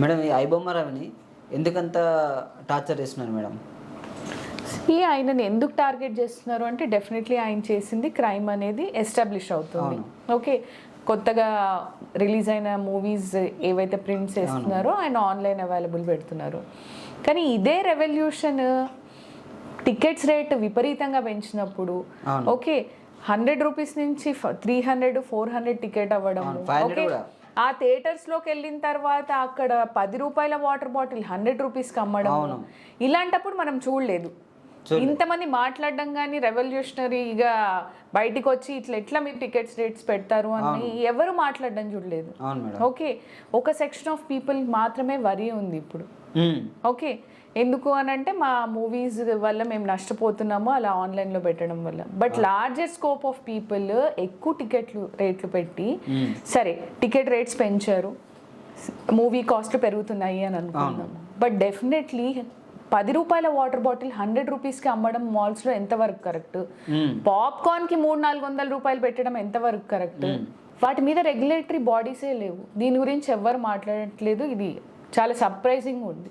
Madam ఈ ఐబొమ్మ రవిని ఎందుకంత టార్చర్ చేస్తున్నారు మేడం? ఆయనని ఎందుకు టార్గెట్ చేస్తున్నారు అంటే డెఫినెట్లీ ఆయన చేసింది క్రైమ్ అనేది ఎస్టాబ్లిష్ అవుతుంది. ఓకే, కొత్తగా రిలీజ్ అయిన మూవీస్ ఏవైతే ప్రింట్స్ చేస్తున్నారో ఆయన ఆన్లైన్ అవైలబుల్ పెడుతున్నారు. కానీ ఇదే రెవల్యూషన్ టికెట్స్ రేట్ విపరీతంగా పెంచినప్పుడు ఓకే 100 రూపీస్ నుంచి 300 400 టికెట్ అవ్వడం, ఓకే ఆ థియేటర్స్లోకి వెళ్ళిన తర్వాత అక్కడ 10 రూపాయల వాటర్ బాటిల్ 100 రూపీస్కి అమ్మడం, ఇలాంటప్పుడు మనం చూడలేదు. ఇంతమంది మాట్లాడడం కానీ రెవల్యూషనరీగా బయటికి వచ్చి ఎట్లా మీరు టికెట్స్ రేట్స్ పెడతారు అని ఎవరు మాట్లాడడం చూడలేదు. ఓకే, ఒక సెక్షన్ ఆఫ్ పీపుల్ మాత్రమే వరి ఉంది ఇప్పుడు. ఓకే, ఎందుకు అని అంటే మా మూవీస్ వల్ల మేము నష్టపోతున్నాము అలా ఆన్లైన్లో పెట్టడం వల్ల. But largest scope of people ఎక్కువ రేట్లు పెట్టి సరే టికెట్ రేట్స్ పెంచారు, మూవీ కాస్ట్లు పెరుగుతున్నాయి అని అనుకున్నాము. బట్ డెఫినెట్లీ 10 రూపాయల వాటర్ బాటిల్ 100 రూపీస్కి అమ్మడం మాల్స్లో ఎంతవరకు కరెక్ట్? పాప్కార్న్కి 300-400 రూపాయలు పెట్టడం ఎంతవరకు కరెక్ట్? వాటి మీద రెగ్యులేటరీ బాడీసే లేవు. దీని గురించి ఎవ్వరు మాట్లాడట్లేదు. ఇది చాలా సర్ప్రైజింగ్ ఉంది.